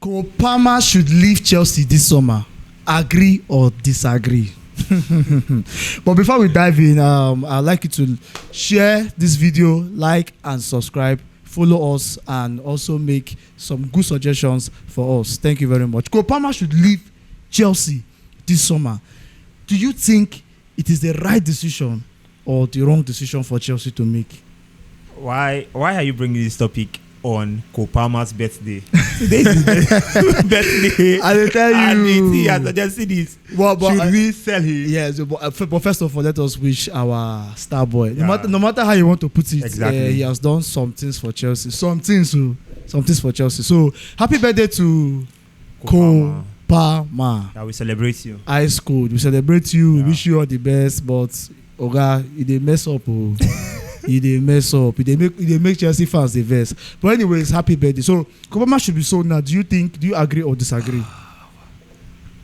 Cole Palmer should leave Chelsea this summer. Agree or disagree? But before we dive in, I'd like you to share this video, like and subscribe, follow us, and also make some good suggestions for us. Thank you very much. Cole Palmer should leave Chelsea this summer. Do you think it is the right decision or the wrong decision for Chelsea to make? Why are you bringing this topic on Cole Palmer's birthday? Today's his birthday. I tell you. And he has suggested this. Well, but should we sell him? Yes, but first of all, let us wish our star boy. Yeah. No matter how you want to put it, Exactly. he has done some things for Chelsea. Some things for Chelsea. So happy birthday to Cole Palmer. Yeah, we celebrate you. Ice cold. We celebrate you. Yeah. We wish you all the best. But Oga, he dey mess up. Oh. He dey mess up. He dey make Chelsea fans the verse. But anyways, happy birthday. So Cole Palmer should be sold now. Do you agree or disagree?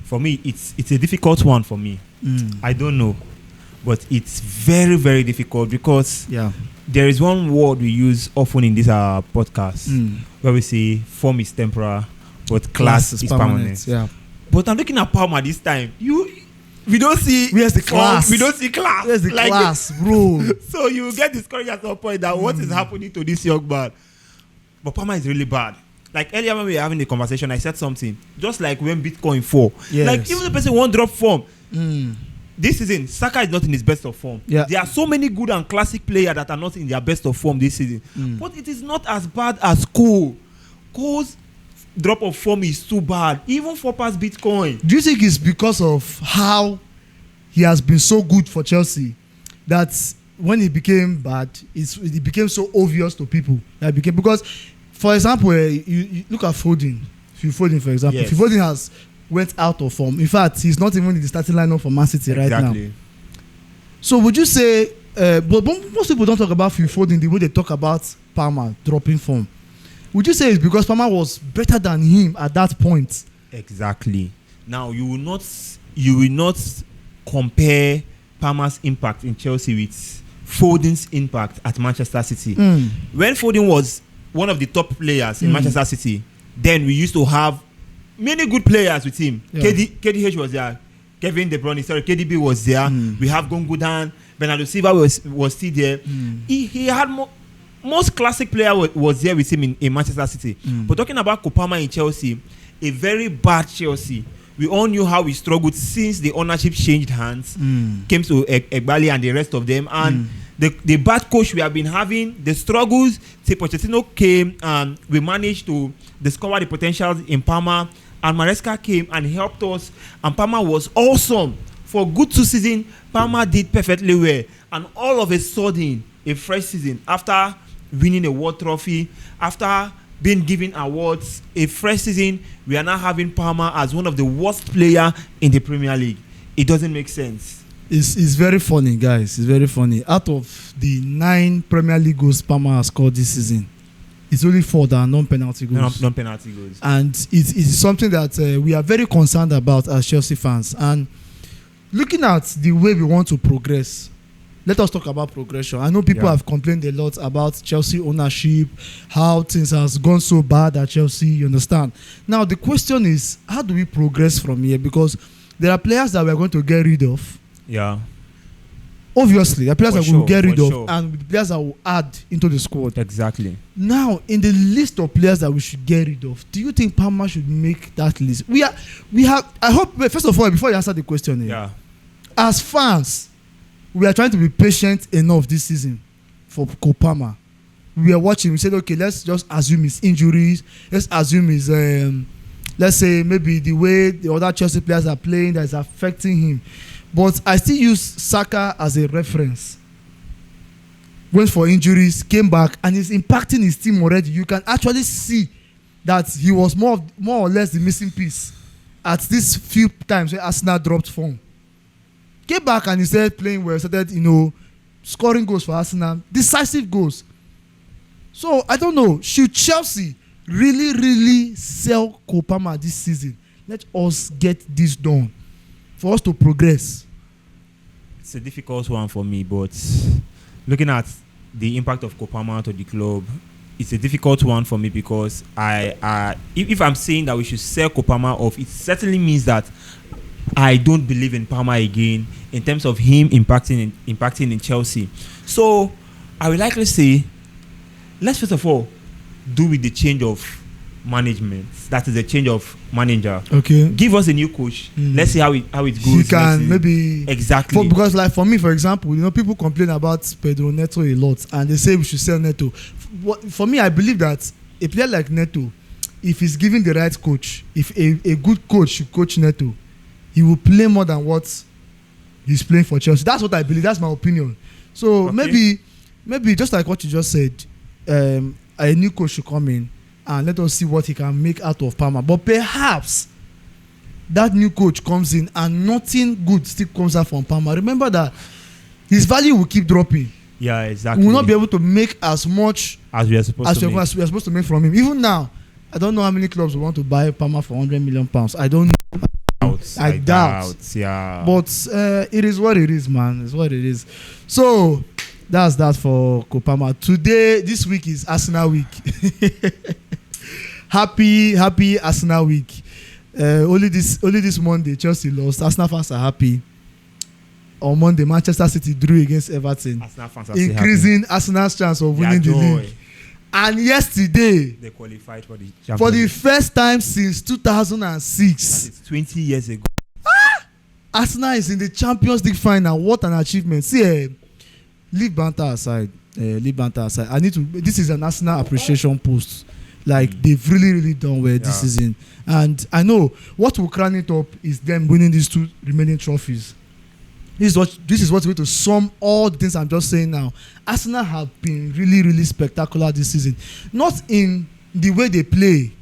For me, it's a difficult one for me. I don't know, but it's very, very difficult because there is one word we use often in this podcast where we say form is temporal, but class is permanent. Yeah. But I'm looking at Palmer this time. We don't see where's the class. We don't see class. Where's the class, bro? So you get discouraged at some point that what is happening to this young man. But Palmer is really bad. Like earlier when we were having the conversation, I said something. Just like when Bitcoin fall. Yes. Like even the person won't drop form. This season, Saka is not in his best of form. Yeah. There are so many good and classic players that are not in their best of form this season. But it is not as bad as Cole. Cole's drop of form is too bad, even for past Bitcoin. Do you think it's because of how he has been so good for Chelsea that when he became bad, it became so obvious to people that became because, for example, you look at Foden. Phil Foden, for example, Yes. Phil Foden has went out of form. In fact, he's not even in the starting lineup for Man City right now. So would you say? But most people don't talk about Phil Foden the way they talk about Palmer dropping form. Would you say it's because Palmer was better than him at that point? Exactly. Now you will not compare Palmer's impact in Chelsea with Foden's impact at Manchester City. When Foden was one of the top players in Manchester City, then we used to have many good players with him. Yeah. KDH was there. Kevin De Bruyne, KDB was there. We have Gundogan. Bernardo Silva was still there. He had most classic player was there with him in Manchester City. But talking about Cole Palmer in Chelsea, a very bad Chelsea. We all knew how we struggled since the ownership changed hands, came to Egbali and the rest of them. And the bad coach we have been having, the struggles, Pochettino came and we managed to discover the potential in Palmer. And Maresca came and helped us. And Palmer was awesome. For good 2 seasons, Palmer did perfectly well. And all of a sudden, a fresh season, after winning a world trophy, after being given awards, a fresh season, we are now having Palmer as one of the worst players in the Premier League. It doesn't make sense. It's very funny, guys. It's very funny. Out of the 9 Premier League goals Palmer has scored this season, it's only 4 that are non-penalty goals. Non-penalty goals. And it's something that we are very concerned about as Chelsea fans. And looking at the way we want to progress, let us talk about progression. I know people have complained a lot about Chelsea ownership, how things has gone so bad at Chelsea, you understand? Now, the question is, how do we progress from here? Because there are players that we're going to get rid of. Yeah. Obviously, there are players For that we'll get rid of, sure. and the players that will add into the squad. Exactly. Now, in the list of players that we should get rid of, do you think Palmer should make that list? We have. I hope. First of all, before you answer the question, as fans, we are trying to be patient enough this season for Cole Palmer. We are watching. We said, okay, let's just assume his injuries. Let's assume his, let's say maybe the way the other Chelsea players are playing that is affecting him. But I still use Saka as a reference. Went for injuries, came back, and is impacting his team already. You can actually see that he was more or less the missing piece at these few times when Arsenal dropped form. Came back and he started playing well, started, scoring goals for Arsenal, decisive goals. So, I don't know, should Chelsea really, really sell Cole Palmer this season? Let us get this done for us to progress. It's a difficult one for me, but looking at the impact of Cole Palmer to the club, it's a difficult one for me because if I'm saying that we should sell Kopama off, it certainly means that I don't believe in Palmer again in terms of him impacting in Chelsea. So I would likely say, let's first of all do with the change of management. That is a change of manager. Okay. Give us a new coach. Let's see how it goes. He can maybe exactly because like for me, for example, people complain about Pedro Neto a lot, and they say we should sell Neto. For me, I believe that a player like Neto, if he's given the right coach, if a good coach should coach Neto, he will play more than what he's playing for Chelsea. That's what I believe. That's my opinion. So maybe just like what you just said, a new coach should come in and let us see what he can make out of Palmer. But perhaps that new coach comes in and nothing good still comes out from Palmer. Remember that his value will keep dropping. Yeah, exactly. We will not be able to make as much as we are supposed to make from him. Even now, I don't know how many clubs will want to buy Palmer for £100 million. I don't know. I doubt. Yeah. But it is what it is, man. It's what it is. So that's that for Kopama. Today, this week is Arsenal week. happy Arsenal week. Only this Monday, Chelsea lost. Arsenal fans are happy. On Monday, Manchester City drew against Everton, increasing Arsenal's chance of winning the league. And yesterday, they qualified for the Champions for the first time since 2006. That is 20 years ago. Arsenal is in the Champions League final. What an achievement! See, leave banter aside. This is an Arsenal appreciation post. Like they've really done well this season, and I know what will crown it up is them winning these 2 remaining trophies. This is what's going to sum all the things I'm just saying now. Arsenal have been really spectacular this season, not in the way they play,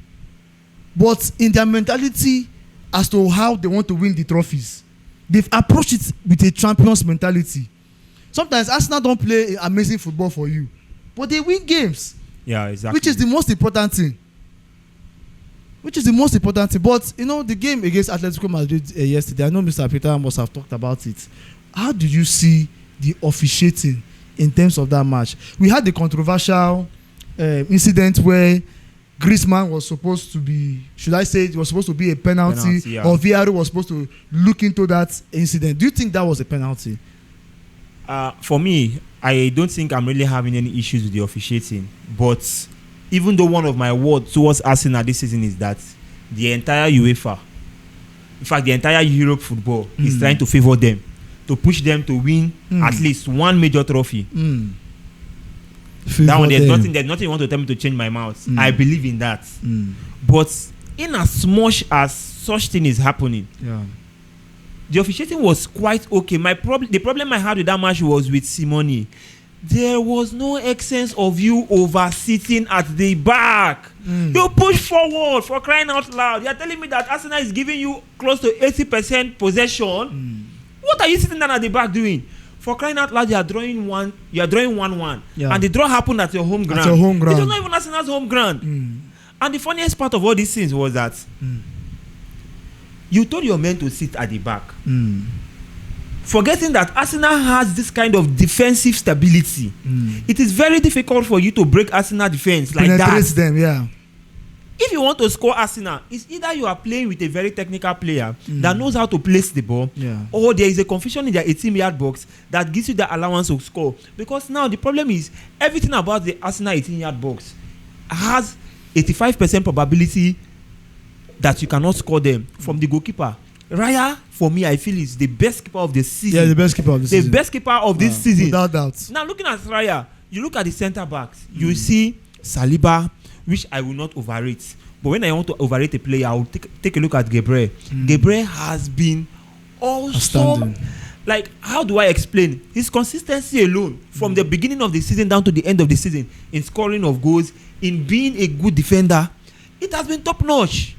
but in their mentality as to how they want to win the trophies. They've approached it with a champion's mentality. Sometimes Arsenal don't play amazing football for you, but they win games. Yeah, exactly. Which is the most important thing. But the game against Atletico Madrid yesterday, I know Mr. Peter must have talked about it. How did you see the officiating in terms of that match? We had the controversial incident where Griezmann was supposed to be, it was supposed to be a penalty or VAR was supposed to look into that incident. Do you think that was a penalty? For me, I don't think I'm really having any issues with the officiating. But even though one of my words towards Arsenal this season is that the entire UEFA, in fact, the entire Europe football is trying to favor them, to push them to win at least one major trophy. That one, there's nothing you want to tell me to change my mouth. I believe in that. But in as much as such thing is happening, the officiating was quite okay. The problem I had with that match was with Simone. There was no essence of you over sitting at the back. You push forward, for crying out loud. You are telling me that Arsenal is giving you close to 80% possession. What are you sitting down at the back doing? For crying out loud, you are drawing 1-1. And the draw happened at your home ground. It was not even Arsenal's home ground. And the funniest part of all these things was that you told your men to sit at the back. Forgetting that Arsenal has this kind of defensive stability. It is very difficult for you to break Arsenal defense like that. Penetrates them, yeah. If you want to score Arsenal, it's either you are playing with a very technical player that knows how to place the ball, or there is a confusion in their 18-yard box that gives you the allowance to score. Because now the problem is everything about the Arsenal 18-yard box has 85% probability that you cannot score them from the goalkeeper. Raya, for me, I feel is the best keeper of the season. Yeah, the best keeper of the season. The best keeper of this season. Without doubt. Now, looking at Raya, you look at the centre backs, you see Saliba, which I will not overrate. But when I want to overrate a player, I will take a look at Gabriel. Gabriel has been awesome. Like, how do I explain? His consistency alone, from the beginning of the season down to the end of the season, in scoring of goals, in being a good defender, it has been top-notch.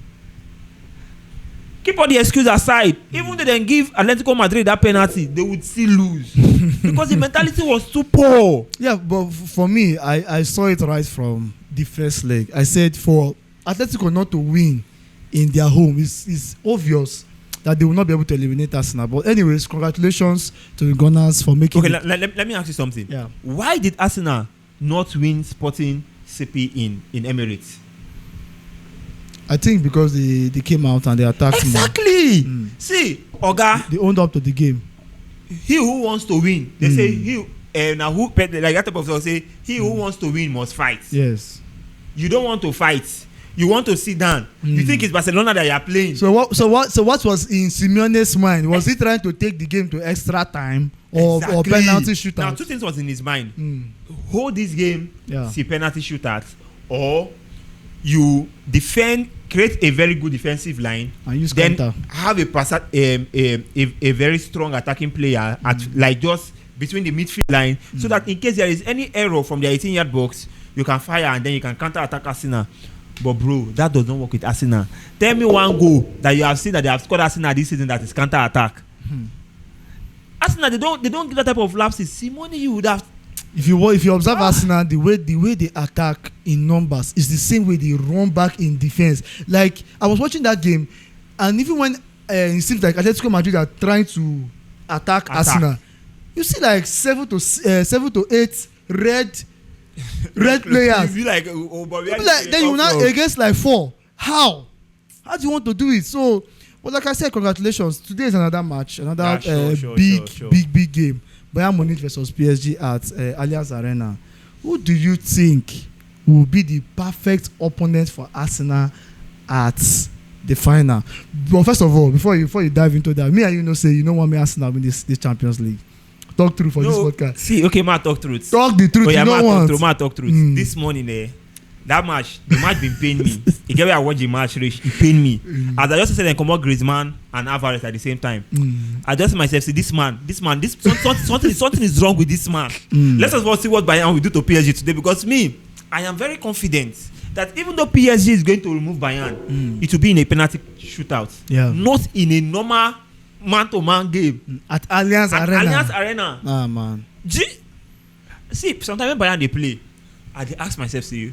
Keep all the excuse aside. Even though they give Atletico Madrid that penalty, they would still lose because the mentality was too poor. Yeah, but for me, I saw it right from the first leg. I said for Atletico not to win in their home, it's obvious that they will not be able to eliminate Arsenal. But anyways, congratulations to the Gunners for making. Okay, let me ask you something. Yeah. Why did Arsenal not win Sporting CP in Emirates? I think because they came out and they attacked exactly. See, Oga, they owned up to the game. He who wants to win, they say he now who like that type of stuff say he who wants to win must fight. Yes. You don't want to fight. You want to sit down. You think it's Barcelona that you are playing. So what was in Simeone's mind? Was he trying to take the game to extra time or penalty shootout? Now 2 things was in his mind. Hold this game, see penalty shootout, or you defend, create a very good defensive line, and use then counter. have a very strong attacking player at like just between the midfield line, so that in case there is any error from the 18-yard box, you can fire and then you can counter attack Arsenal. But bro, that does not work with Arsenal. Tell me one goal that you have seen that they have scored Arsenal this season that is counter attack. Arsenal, they don't give that type of lapses. Simone, you would have. If you observe Arsenal, the way they attack in numbers is the same way they run back in defense. Like I was watching that game, and even when it seems like Atletico Madrid are trying to attack Arsenal, you see like 7 to 8 red players. You be like, then you now against like 4. How do you want to do it? So, but like I said, congratulations. Today is another match, another big game. Bayern Munich versus PSG at Allianz Arena. Who do you think will be the perfect opponent for Arsenal at the final? But first of all, before you dive into that, me and you know say you don't want me Arsenal win this Champions League. Talk truth for this podcast. See, okay, ma talk truth. Talk the truth. Oh, yeah, you don't want. Talk truth. This morning, the match been paying me. The game I watch the match, it pain me. As I just said, I come out Griezmann and Alvarez at the same time. I just myself say, something is wrong with this man. Let us see what Bayern will do to PSG today, because me, I am very confident that even though PSG is going to remove Bayern, it will be in a penalty shootout, not in a normal man-to-man game at Allianz Arena. Ah man. See, sometimes when Bayern they play, I ask myself, see,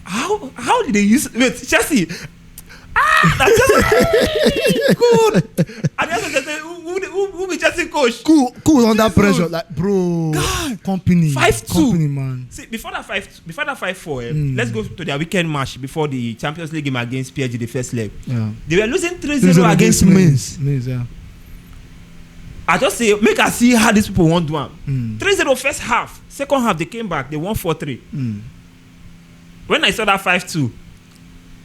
how did they use Chelsea? Good. And then who be Chelsea coach? Cool under pressure, like bro. God. Company 5-2. Company man. See, before that 5-4, let's go to their weekend match before the Champions League game against PSG, the first leg. Yeah. They were losing 3-0 against Mainz. Yeah. I just say, make us see how these people want to win. 3-0 first half. Second half, they came back. They won 4-3. When I saw that 5-2,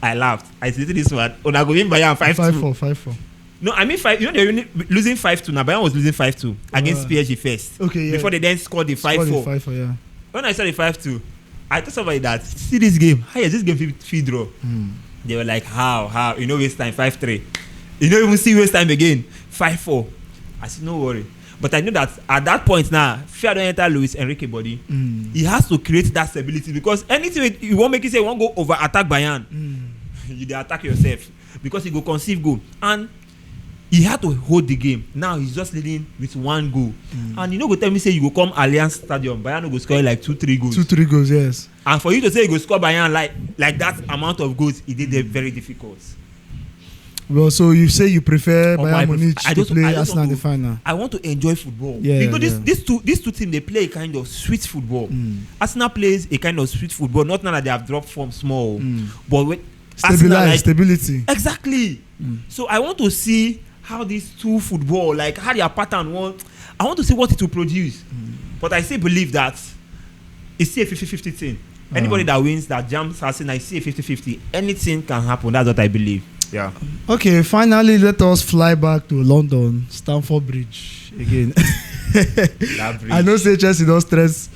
I laughed. I said to this one, I go in Bayern 5-2. 5-4. No, I mean 5. You know they were losing 5-2. Now Bayern was losing 5-2 against PSG first. Okay, yeah. Before they then scored the 5-4. 5-4, yeah. When I saw the 5-2, I told somebody that, see this game. How is this game fee draw? They were like, how? You know, waste time 5-3. You don't even see waste time again. 5-4. I said, no worry. But I know that at that point now, fear don't enter Luis Enrique body. He has to create that stability, because anything you won't make it say you won't go over attack Bayern. You dey attack yourself, because he go conceive goal, and he had to hold the game. Now he's just leading with 1 goal, and you know go tell me say you go come Allianz Stadium, Bayern go score like 2-3 goals. 2-3 goals, yes. And for you to say you go score Bayern like that amount of goals, it did very difficult. Well, so you say you prefer Bayern Munich to play Arsenal in the final? I want to enjoy football. Yeah, because these two teams, they play a kind of sweet football. Arsenal plays a kind of sweet football. Not now that they have dropped form small, but with stability. Exactly. So I want to see how these two football, like how their pattern want. I want to see what it will produce. But I still believe that it's still a 50-50 thing. Anybody that wins, that jumps Arsenal, I see a 50-50. Anything can happen. That's what I believe. Yeah. Okay, finally, let us fly back to London, Stamford Bridge again. I know say Chelsea don't stress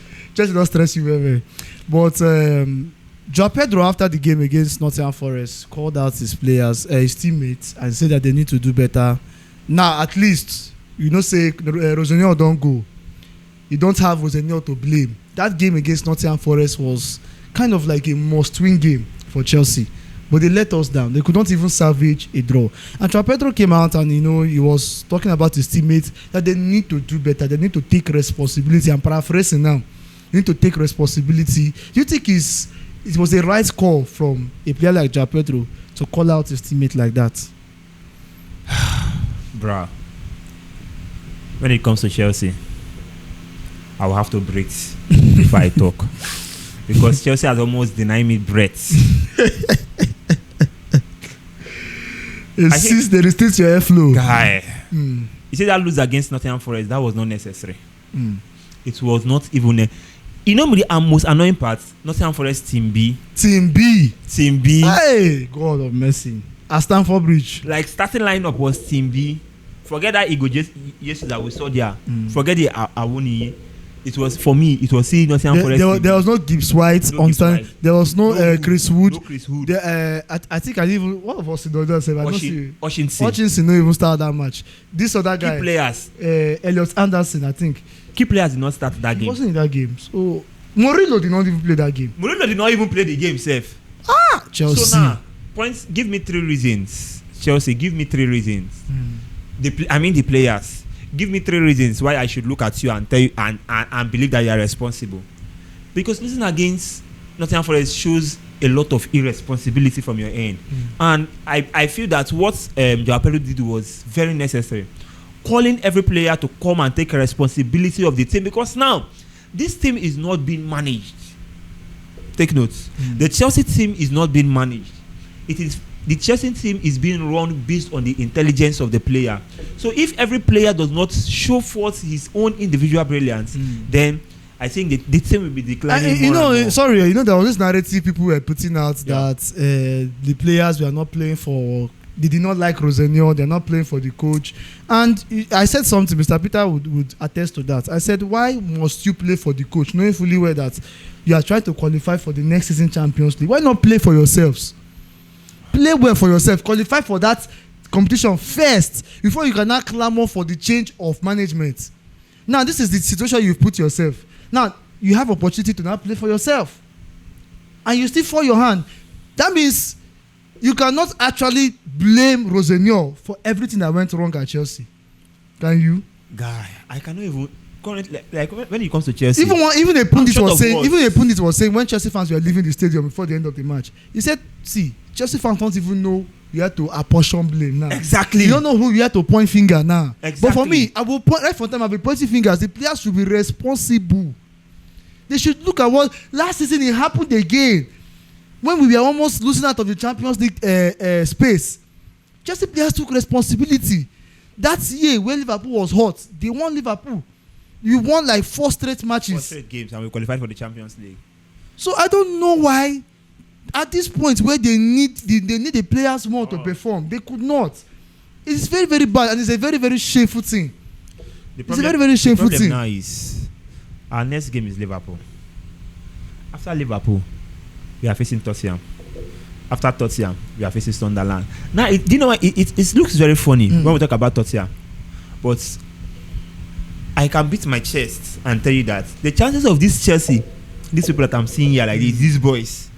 you very, but Joao Pedro, after the game against Nottingham Forest, called out his players, his teammates, and said that they need to do better. Now, at least, you know, say Rosenio don't go. You don't have Rosenio to blame. That game against Nottingham Forest was kind of like a must-win game for Chelsea. But they let us down. They could not even salvage a draw. And Joao Pedro came out and, you know, he was talking about his teammates that they need to do better. They need to take responsibility. I'm paraphrasing now. They need to take responsibility. Do you think it was a right call from a player like Joao Pedro to call out his teammate like that? Bruh. When it comes to Chelsea, I will have to breathe before I talk. because Chelsea has almost denied me breath. Since they restrict your airflow. Guy. You see that lose against Nottingham Forest, that was not necessary. It was not even you know the most annoying part, Nottingham Forest Team B. Hey, God of mercy. At Stamford Bridge. Like starting lineup was Team B. Forget that Ego just that we saw there. Forget the Awoni. It was for me. It was seeing Nottingham Forest. There was no Gibbs White on time. There was no Chris Wood. No Chris Wood. I think I even what was the other say? Oshinson no even start that match. This other guy. Key players. Elliot Anderson, I think. Key players did not start that game. He wasn't in that game. So Murillo did not even play that game. Murillo did not even play the game safe. Chelsea. So now, points. Give me 3 reasons. Chelsea, give me 3 reasons. The players. Give me 3 reasons why I should look at you and tell you and believe that you are responsible. Because losing against Nottingham Forest shows a lot of irresponsibility from your end. And I feel that what Joao Pedro did was very necessary. Calling every player to come and take a responsibility of the team, because now this team is not being managed. Take notes. The Chelsea team is not being managed. The Chelsea team is being run based on the intelligence of the player. So if every player does not show forth his own individual brilliance, then I think the team will be declining. There was this narrative people were putting out that the players were not playing for. They did not like Rosenio. They're not playing for the coach. And I said something. Mr. Peter would attest to that. I said, why must you play for the coach, knowing fully well that you are trying to qualify for the next season Champions League? Why not play for yourselves? Play well for yourself. Qualify for that competition first before you can now clamor for the change of management. Now, this is the situation you've put yourself. Now, you have opportunity to now play for yourself. And you still fall your hand. That means you cannot actually blame Rosenio for everything that went wrong at Chelsea. Can you? Guy, I cannot even currently like when it comes to Chelsea. Even a pundit was saying when Chelsea fans were leaving the stadium before the end of the match, he said, "See, Chelsea fans don't even know you have to apportion blame now. Exactly. You don't know who you have to point finger now. Exactly. But for me, I will point right from time. I will pointing fingers. The players should be responsible. They should look at what last season it happened again. When we were almost losing out of the Champions League space, Chelsea players took responsibility. That year when Liverpool was hot, they won Liverpool. You won like 4 straight matches. 4 straight games and we qualified for the Champions League. So I don't know why, at this point where they need the players more to perform, they could not. It's very, very bad and it's a very, very shameful thing. It's a very, very shameful thing. The problem now is our next game is Liverpool. After Liverpool, we are facing Tottenham. After Tottenham, we are facing Sunderland. Now, do you know what? It looks very funny when we talk about Tottenham. But I can beat my chest and tell you that the chances of this Chelsea, these people that I'm seeing here, like these boys,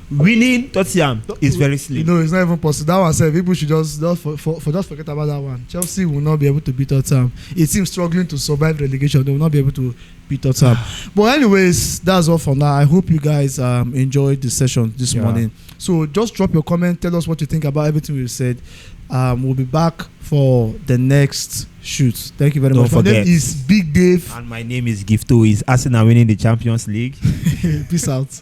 winning Tottenham is very slim. You know, it's not even possible. That one said people should just forget about that one. Chelsea will not be able to beat Tottenham. It seems struggling to survive relegation. They will not be able to beat Tottenham. But anyways, that's all for now. I hope you guys enjoyed the session this morning. So just drop your comment. Tell us what you think about everything we've said. We'll be back for the next shoot. Thank you very much. My name is Big Dave. And my name is Gifto. Is Arsenal winning the Champions League? Peace out.